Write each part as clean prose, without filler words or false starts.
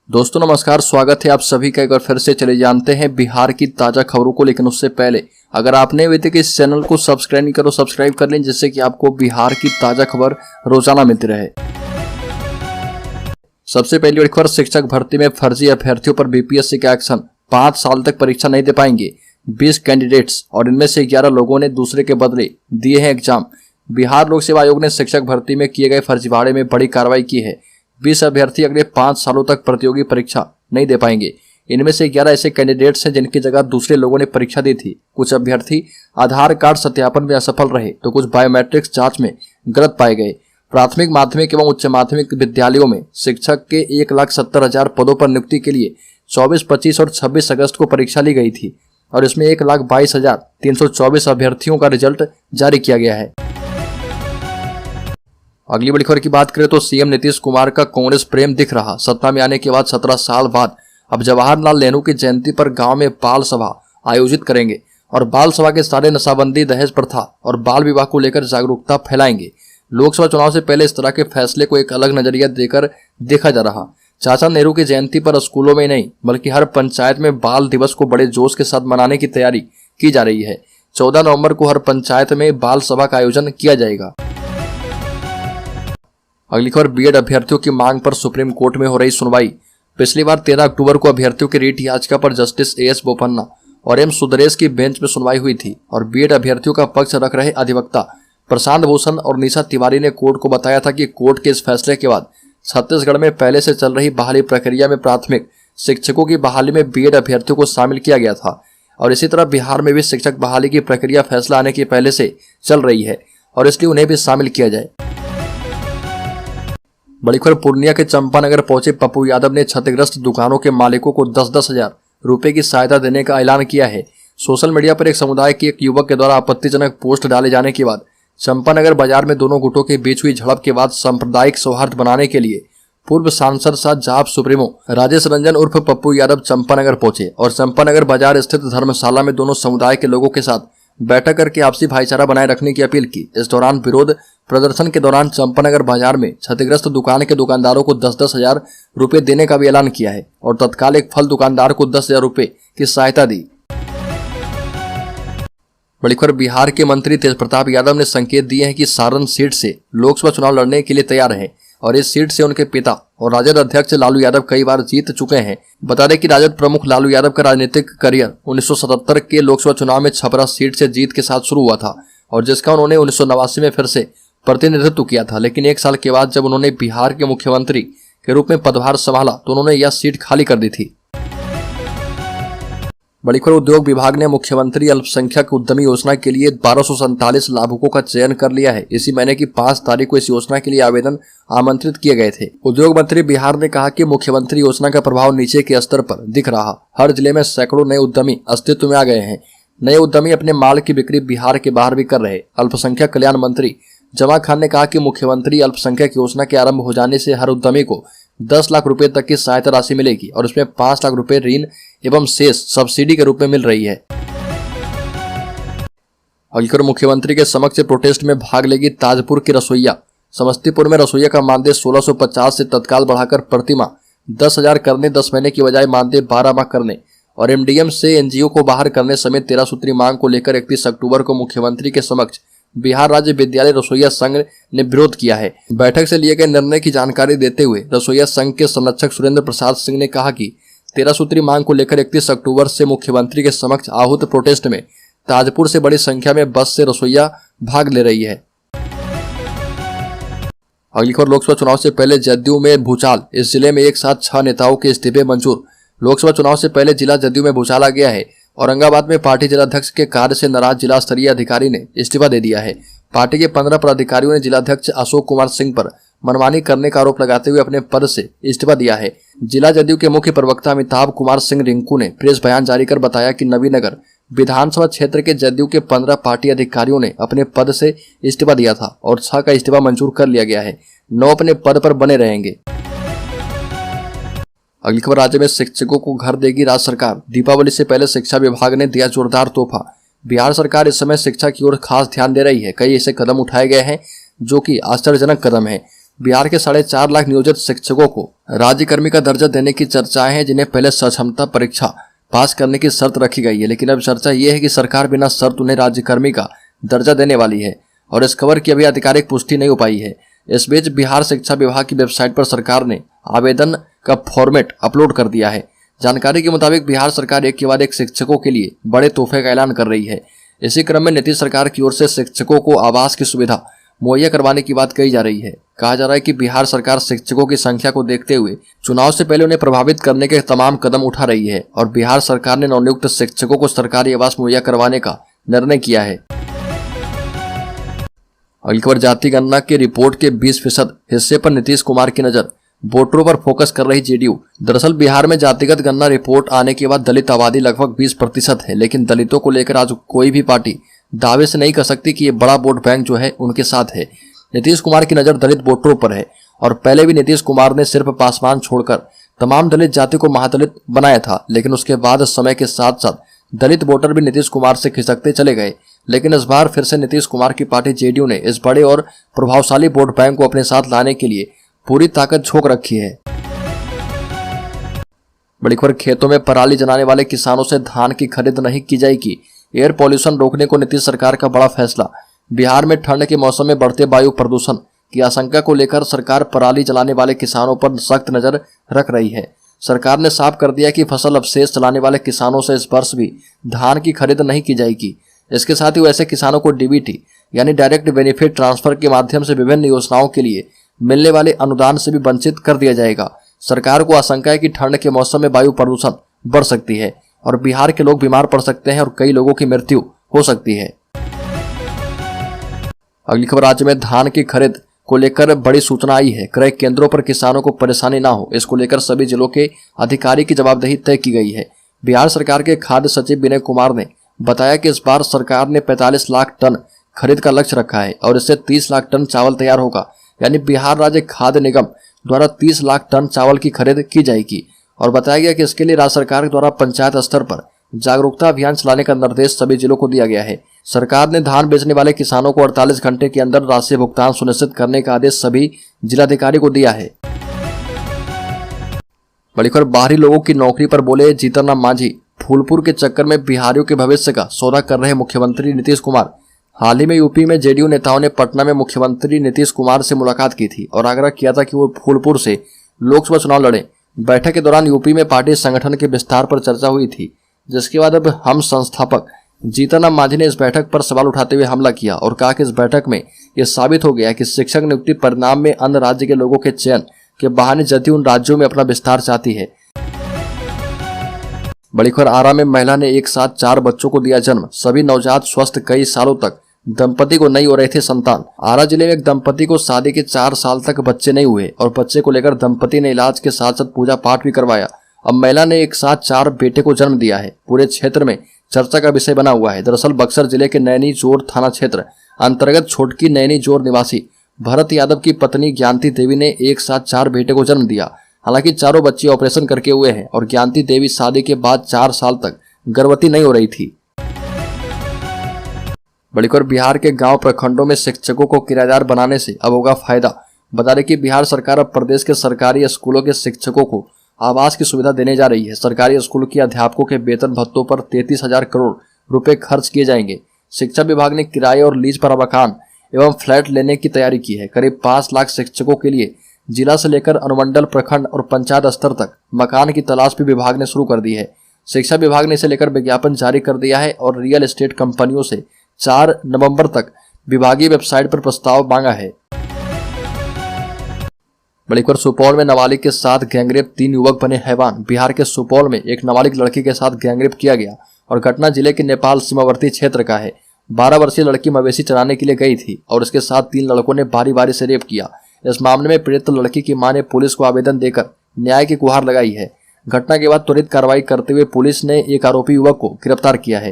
दोस्तों नमस्कार, स्वागत है आप सभी का एक बार फिर से। चले जानते हैं बिहार की ताजा खबरों को, लेकिन उससे पहले अगर आपने अभी तक इस चैनल को सब्सक्राइब नहीं करो, सब्सक्राइब कर लें, जिससे कि आपको बिहार की ताजा खबर रोजाना मिलती रहे। सबसे पहली बड़ी खबर, शिक्षक भर्ती में फर्जी अभ्यर्थियों पर बीपीएससी का एक्शन। 5 साल तक परीक्षा नहीं दे पाएंगे 20 कैंडिडेट्स और इनमें से 11 लोगों ने दूसरे के बदले दिए हैं एग्जाम। बिहार लोक सेवा आयोग ने शिक्षक भर्ती में किए गए फर्जीवाड़े में बड़ी कार्रवाई की है। 20 अभ्यर्थी अगले 5 सालों तक प्रतियोगी परीक्षा नहीं दे पाएंगे। इनमें से 11 ऐसे कैंडिडेट्स हैं जिनकी जगह दूसरे लोगों ने परीक्षा दी थी। कुछ अभ्यर्थी आधार कार्ड सत्यापन में असफल रहे तो कुछ बायोमेट्रिक्स जांच में गलत पाए गए। प्राथमिक, माध्यमिक एवं उच्च माध्यमिक विद्यालयों में शिक्षक के 1,70,000 पदों पर नियुक्ति के लिए 24, 25 और 26 अगस्त को परीक्षा ली गई थी और इसमें 1,22,324 अभ्यर्थियों का रिजल्ट जारी किया गया है। अगली बड़ी खबर की बात करें तो सीएम नीतीश कुमार का कांग्रेस प्रेम दिख रहा। सत्ता में आने के बाद 17 साल बाद अब जवाहरलाल नेहरू की जयंती पर गांव में बाल सभा आयोजित करेंगे और बाल सभा के सारे नशाबंदी, दहेज प्रथा और बाल विवाह को लेकर जागरूकता फैलाएंगे। लोकसभा चुनाव से पहले इस तरह के फैसले को एक अलग नजरिया देकर देखा जा रहा। चाचा नेहरू की जयंती पर स्कूलों में नहीं बल्कि हर पंचायत में बाल दिवस को बड़े जोश के साथ मनाने की तैयारी की जा रही है। 14 नवंबर को हर पंचायत में बाल सभा का आयोजन किया जाएगा। अगली खबर, बीएड अभ्यर्थियों की मांग पर सुप्रीम कोर्ट में हो रही सुनवाई। पिछली बार 13 अक्टूबर को अभ्यर्थियों की रीट याचिका पर जस्टिस एएस बोपन्ना और एम सुंदरेश की बेंच में सुनवाई हुई थी और बीएड अभ्यर्थियों का पक्ष रख रहे अधिवक्ता प्रशांत भूषण और निशा तिवारी ने कोर्ट को बताया था कि कोर्ट के इस फैसले के बाद छत्तीसगढ़ में पहले से चल रही बहाली प्रक्रिया में प्राथमिक शिक्षकों की बहाली में बीएड अभ्यर्थियों को शामिल किया गया था और इसी तरह बिहार में भी शिक्षक बहाली की प्रक्रिया फैसला आने के पहले से चल रही है और इसलिए उन्हें भी शामिल किया जाए। बड़ी खबर, पूर्णिया के चंपानगर पहुंचे पप्पू यादव ने क्षतिग्रस्त दुकानों के मालिकों को 10-10 हजार रुपए की सहायता देने का ऐलान किया है। सोशल मीडिया पर एक समुदाय के एक युवक के द्वारा आपत्तिजनक पोस्ट डाले जाने के बाद चंपानगर बाजार में दोनों गुटों के बीच हुई झड़प के बाद सांप्रदायिक सौहार्द बनाने के लिए पूर्व सांसद सह जाप सुप्रीमो राजेश रंजन उर्फ पप्पू यादव चंपानगर पहुंचे और चंपानगर बाजार स्थित धर्मशाला में दोनों समुदाय के लोगों के साथ बैठक करके आपसी भाईचारा बनाए रखने की अपील की। इस दौरान विरोध प्रदर्शन के दौरान चंपानगर बाजार में क्षतिग्रस्त दुकान के दुकानदारों को 10-10 हजार रुपए देने का भी ऐलान किया है और तत्काल एक फल दुकानदार को 10,000 रुपए की सहायता दी। बड़ी खबर, बिहार के मंत्री तेजप्रताप यादव ने संकेत दिए हैं कि सारण सीट से लोकसभा चुनाव लड़ने के लिए तैयार हैं और इस सीट से उनके पिता और राजद अध्यक्ष लालू यादव कई बार जीत चुके हैं। बता दें कि राजद प्रमुख लालू यादव का राजनीतिक करियर 1977 के लोकसभा चुनाव में छपरा सीट से जीत के साथ शुरू हुआ था और जिसका उन्होंने 1989 में फिर से प्रतिनिधित्व किया था, लेकिन 1 साल के बाद जब उन्होंने बिहार के मुख्यमंत्री के रूप में पदभार संभाला तो उन्होंने यह सीट खाली कर दी थी। बड़ी खबर, उद्योग विभाग ने मुख्यमंत्री अल्पसंख्यक उद्यमी योजना के लिए 1247 लाभुकों का चयन कर लिया है। इसी महीने की 5 तारीख को इस योजना के लिए आवेदन आमंत्रित किए गए थे। उद्योग मंत्री बिहार ने कहा कि मुख्यमंत्री योजना का प्रभाव नीचे के स्तर पर दिख रहा। हर जिले में सैकड़ों नए उद्यमी अस्तित्व में आ गए हैं। नए उद्यमी अपने माल की बिक्री बिहार के बाहर भी कर रहे। अल्पसंख्यक कल्याण मंत्री जमा खान ने कहा कि मुख्यमंत्री अल्पसंख्यक योजना के आरंभ हो जाने से हर उद्यमी को 10 लाख रुपए तक की सहायता राशि मिलेगी और इसमें 5 लाख रुपए ऋण एवं शेष सब्सिडी के रूप में मिल रही है। अगली मुख्यमंत्री के समक्ष प्रोटेस्ट में भाग लेगी ताजपुर की रसोइया। समस्तीपुर में रसोइया का मानदेय 1650 से तत्काल बढ़ाकर प्रतिमाह 10,000 करने, 10 महीने की बजाय मानदेय 12 माह करने और एमडीएम से एनजीओ को बाहर करने समेत 13 सूत्री मांग को लेकर 31 अक्टूबर को मुख्यमंत्री के समक्ष बिहार राज्य विद्यालय रसोइया संघ ने विरोध किया है। बैठक से लिए गए निर्णय की जानकारी देते हुए रसोइया संघ के संरक्षक सुरेंद्र प्रसाद सिंह ने कहा कि 13 सूत्री मांग को लेकर 31 अक्टूबर से मुख्यमंत्री के समक्ष आहूत प्रोटेस्ट में ताजपुर से बड़ी संख्या में बस से रसोइया भाग ले रही है। अगली खबर, लोकसभा चुनाव से पहले जदयू में भूचाल। इस जिले में एक साथ 6 नेताओं के इस्तीफे मंजूर। लोकसभा चुनाव से पहले जिला जदयू में भूचाल आ गया है। औरंगाबाद में पार्टी जिलाध्यक्ष के कार्य से नाराज जिला स्तरीय अधिकारी ने इस्तीफा दे दिया है। पार्टी के 15 पदाधिकारियों ने जिलाध्यक्ष अशोक कुमार सिंह पर मनमानी करने का आरोप लगाते हुए अपने पद से इस्तीफा दिया है। जिला जदयू के मुख्य प्रवक्ता अमिताभ कुमार सिंह रिंकू ने प्रेस बयान जारी कर बताया कि नवीनगर विधानसभा क्षेत्र के जदयू के 15 पार्टी अधिकारियों ने अपने पद से इस्तीफा दिया था और 6 का इस्तीफा मंजूर कर लिया गया है। 9 अपने पद पर बने रहेंगे। अगली खबर, राज्य में शिक्षकों को घर देगी राज्य सरकार। दीपावली से पहले शिक्षा विभाग ने दिया जोरदार तोहफा। बिहार सरकार इस समय शिक्षा की ओर खास ध्यान दे रही है। कई ऐसे कदम उठाए गए हैं जो कि आश्चर्यजनक कदम है। बिहार के 4.5 लाख नियोजित शिक्षकों को राज्यकर्मी का दर्जा देने की चर्चाएं हैं, जिन्हें पहले सक्षमता परीक्षा पास करने की शर्त रखी गई है। लेकिन अब चर्चा ये है कि सरकार बिना शर्त उन्हें राज्यकर्मी का दर्जा देने वाली है और इस खबर की अभी आधिकारिक पुष्टि नहीं हो पाई है। इस बीच बिहार शिक्षा विभाग की वेबसाइट पर सरकार ने आवेदन का फॉर्मेट अपलोड कर दिया है। जानकारी के मुताबिक बिहार सरकार एक के बाद एक शिक्षकों के लिए बड़े तोहफे का ऐलान कर रही है। इसी क्रम में नीतीश सरकार की ओर से शिक्षकों को आवास की सुविधा मुहैया करवाने की बात कही जा रही है। कहा जा रहा है कि बिहार सरकार शिक्षकों की संख्या को देखते हुए चुनाव से पहले उन्हें प्रभावित करने के तमाम कदम उठा रही है और बिहार सरकार ने नवनियुक्त शिक्षकों को सरकारी आवास मुहैया करवाने का निर्णय किया है। अगली खबर, जाति गणना की रिपोर्ट के 20% हिस्से पर नीतीश कुमार की नजर, वोटरों पर फोकस कर रही जेडीयू। दरअसल बिहार में जातिगत गणना रिपोर्ट आने के बाद दलित आबादी लगभग 20% है, लेकिन दलितों को लेकर आज कोई भी पार्टी दावे से नहीं कर सकती कि ये बड़ा वोट बैंक जो है उनके साथ है। नीतीश कुमार की नजर दलित वोटरों पर है और पहले भी नीतीश कुमार ने सिर्फ पासवान छोड़कर तमाम दलित जाति को महादलित बनाया था, लेकिन उसके बाद समय के साथ साथ दलित वोटर भी नीतीश कुमार से खिसकते चले गए। लेकिन इस बार फिर से नीतीश कुमार की पार्टी जेडीयू ने इस बड़े और प्रभावशाली वोट बैंक को अपने साथ लाने के लिए पूरी ताकत झोंक रखी है। बड़ी खबर, खेतों में पराली जलाने वाले किसानों से धान की खरीद नहीं की जाएगी। एयर पॉल्यूशन रोकने को नीतीश सरकार का बड़ा फैसला। बिहार में ठंड के मौसम में बढ़ते वायु प्रदूषण की आशंका को लेकर सरकार पराली जलाने वाले किसानों पर सख्त नजर रख रही है। सरकार ने साफ कर दिया कि फसल अवशेष जलाने वाले किसानों से इस वर्ष भी धान की खरीद नहीं की जाएगी। इसके साथ ही ऐसे किसानों को डीबीटी यानी डायरेक्ट बेनिफिट ट्रांसफर के माध्यम से विभिन्न योजनाओं के लिए मिलने वाले अनुदान से भी वंचित कर दिया जाएगा। सरकार को आशंका है कि ठंड के मौसम में वायु प्रदूषण बढ़ सकती है और बिहार के लोग बीमार पड़ सकते हैं और कई लोगों की मृत्यु हो सकती है। अगली खबर, राज्य में धान की खरीद को लेकर बड़ी सूचना आई है। क्रय केंद्रों पर किसानों को परेशानी ना हो, इसको लेकर सभी जिलों के अधिकारी की जवाबदेही तय की गई है। बिहार सरकार के खाद्य सचिव विनय कुमार ने बताया कि इस बार सरकार ने 45 लाख टन खरीद का लक्ष्य रखा है और इससे 30 लाख टन चावल तैयार होगा। यानी बिहार राज्य खाद्य निगम द्वारा 30 लाख टन चावल की खरीद की जाएगी। और बताया गया कि इसके लिए राज्य सरकार द्वारा पंचायत स्तर पर जागरूकता अभियान चलाने का निर्देश सभी जिलों को दिया गया है। सरकार ने धान बेचने वाले किसानों को 48 घंटे के अंदर राशि भुगतान सुनिश्चित करने का आदेश सभी जिलाधिकारी को दिया है। बड़ी खबर, बाहरी लोगों की नौकरी पर बोले जीतन राम मांझी। फूलपुर के चक्कर में बिहारियों के भविष्य का सौदा कर रहे मुख्यमंत्री नीतीश कुमार। हाल ही में यूपी में जेडीयू नेताओं ने पटना में मुख्यमंत्री नीतीश कुमार से मुलाकात की थी और आग्रह किया था कि वो फूलपुर से लोकसभा चुनाव लड़ें। बैठक के दौरान यूपी में पार्टी संगठन के विस्तार पर चर्चा हुई थी, जिसके बाद अब हम संस्थापक जीतन राम मांझी ने इस बैठक पर सवाल उठाते हुए हमला किया और कहा कि इस बैठक में यह साबित हो गया कि शिक्षक नियुक्ति परिणाम में अन्य राज्य के लोगों के चयन के बहाने जदयू उन राज्यों में अपना विस्तार चाहती है। बड़ी खबर, आरा में महिला ने एक साथ 4 बच्चों को दिया जन्म। सभी नवजात स्वस्थ, कई सालों तक दंपति को नहीं हो रहे थे संतान। आरा जिले में एक दंपति को शादी के 4 साल तक बच्चे नहीं हुए और बच्चे को लेकर दंपति ने इलाज के साथ साथ पूजा पाठ भी करवाया। अब महिला ने एक साथ 4 बेटे को जन्म दिया है। पूरे क्षेत्र में चर्चा का विषय बना हुआ है। दरअसल बक्सर जिले के नैनी जोर थाना क्षेत्र अंतर्गत छोटकी नैनी जोर निवासी भरत यादव की पत्नी ज्ञानती देवी ने एक साथ 4 बेटे को जन्म दिया। हालांकि चारों बच्चे ऑपरेशन करके हुए हैं और ज्ञानती देवी शादी के बाद 4 साल तक गर्भवती नहीं हो रही थी। बड़ी खबर, बिहार के गांव प्रखंडों में शिक्षकों को किराएदार बनाने से अब होगा फायदा। बता दें कि बिहार सरकार अब प्रदेश के सरकारी स्कूलों के शिक्षकों को आवास की सुविधा देने जा रही है। सरकारी स्कूल के अध्यापकों के वेतन भत्तों पर 33,000 करोड़ रुपए खर्च किए जाएंगे। शिक्षा विभाग ने किराए और लीज पर मकान एवं फ्लैट लेने की तैयारी की है। करीब 5 लाख शिक्षकों के लिए जिला से लेकर अनुमंडल, प्रखंड और पंचायत स्तर तक मकान की तलाश भी विभाग ने शुरू कर दी है। शिक्षा विभाग ने इसे लेकर विज्ञापन जारी कर दिया है और रियल एस्टेट कंपनियों से 4 नवंबर तक विभागीय वेबसाइट पर प्रस्ताव मांगा है। बड़ी खबर, सुपौल में नाबालिग के साथ गैंगरेप, 3 युवक बने हैवान। बिहार के सुपौल में एक नाबालिग लड़की के साथ गैंगरेप किया गया और घटना जिले के नेपाल सीमावर्ती क्षेत्र का है। 12 वर्षीय लड़की मवेशी चराने के लिए गई थी और उसके साथ 3 लड़कों ने बारी बारी से रेप किया। इस मामले में पीड़ित लड़की की मां ने पुलिस को आवेदन देकर न्याय की गुहार लगाई है। घटना के बाद त्वरित कार्रवाई करते हुए पुलिस ने एक आरोपी युवक को गिरफ्तार किया है।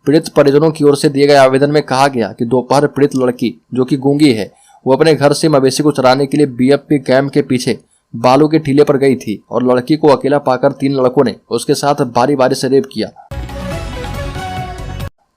पीड़ित परिजनों की ओर से दिए गए आवेदन में कहा गया कि दोपहर पीड़ित लड़की, जो कि गूंगी है, वो अपने घर से मवेशी को चराने के लिए बीएफपी कैंप के पीछे बालू के टीले पर गई थी और लड़की को अकेला पाकर 3 लड़कों ने उसके साथ बारी बारी से रेप किया।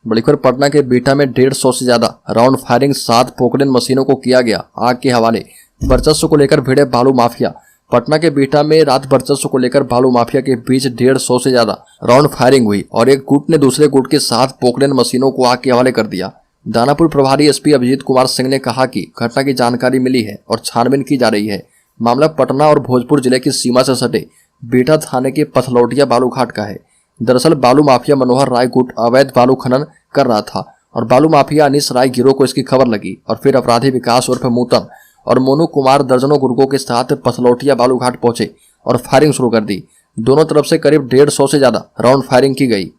बड़ी खबर, पटना के बीटा में 150 से ज्यादा राउंड फायरिंग 7 पोकलेन मशीनों को किया गया आग के हवाले। वर्चस्व को लेकर भिड़े बालू माफिया। पटना के बिहटा में रात वर्चस्व को लेकर बालू माफिया के बीच 150 से ज्यादा राउंड फायरिंग हुई और एक गुट ने दूसरे गुट के साथ पोकलेन मशीनों को आग के हवाले कर दिया। दानापुर प्रभारी एसपी अभिजीत कुमार सिंह ने कहा कि घटना की जानकारी मिली है और छानबीन की जा रही है। मामला पटना और भोजपुर जिले की सीमा से सटे बिहटा थाने के पथलौटिया बालू घाट का है। दरअसल बालू माफिया मनोहर राय गुट अवैध बालू खनन कर रहा था और बालू माफिया अनिस राय गिरोह को इसकी खबर लगी और फिर अपराधी विकास उर्फ मूतन और मोनू कुमार दर्जनों गुर्गों के साथ पथलौटिया बालू घाट पहुंचे और फायरिंग शुरू कर दी। दोनों तरफ से करीब 150 से ज्यादा राउंड फायरिंग की गई।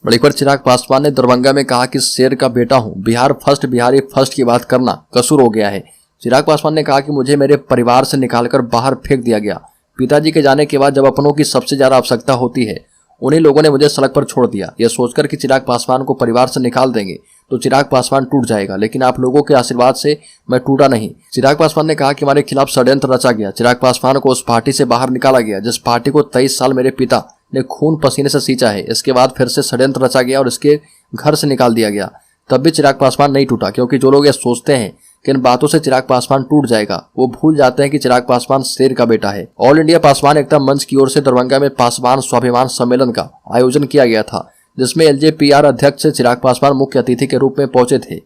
बड़ी खबर, चिराग पासवान ने दरभंगा में कहा कि शेर का बेटा हूं, बिहार फर्स्ट, बिहारी फर्स्ट की बात करना कसूर हो गया है। चिराग पासवान ने कहा कि मुझे मेरे परिवार से निकालकर बाहर फेंक दिया गया। पिताजी के जाने के बाद जब अपनों की सबसे ज्यादा आवश्यकता होती है उन्हीं लोगों ने मुझे सड़क पर छोड़ दिया। यह सोचकर कि चिराग पासवान को परिवार से निकाल देंगे तो चिराग पासवान टूट जाएगा, लेकिन आप लोगों के आशीर्वाद से मैं टूटा नहीं। चिराग पासवान ने कहा कि हमारे खिलाफ षड्यंत्र रचा गया। चिराग पासवान को उस पार्टी से बाहर निकाला गया जिस पार्टी को 23 साल मेरे पिता ने खून पसीने से सींचा है। इसके बाद फिर से षड्यंत्र रचा गया और इसके घर से निकाल दिया गया। तब भी चिराग पासवान नहीं टूटा, क्योंकि जो लोग ये सोचते हैं कि इन बातों से चिराग पासवान टूट जाएगा वो भूल जाते हैं कि चिराग पासवान शेर का बेटा है। ऑल इंडिया पासवान एकता मंच की ओर से दरभंगा में पासवान स्वाभिमान सम्मेलन का आयोजन किया गया था, जिसमें एलजेपीआर अध्यक्ष चिराग पासवान मुख्य अतिथि के रूप में पहुंचे थे।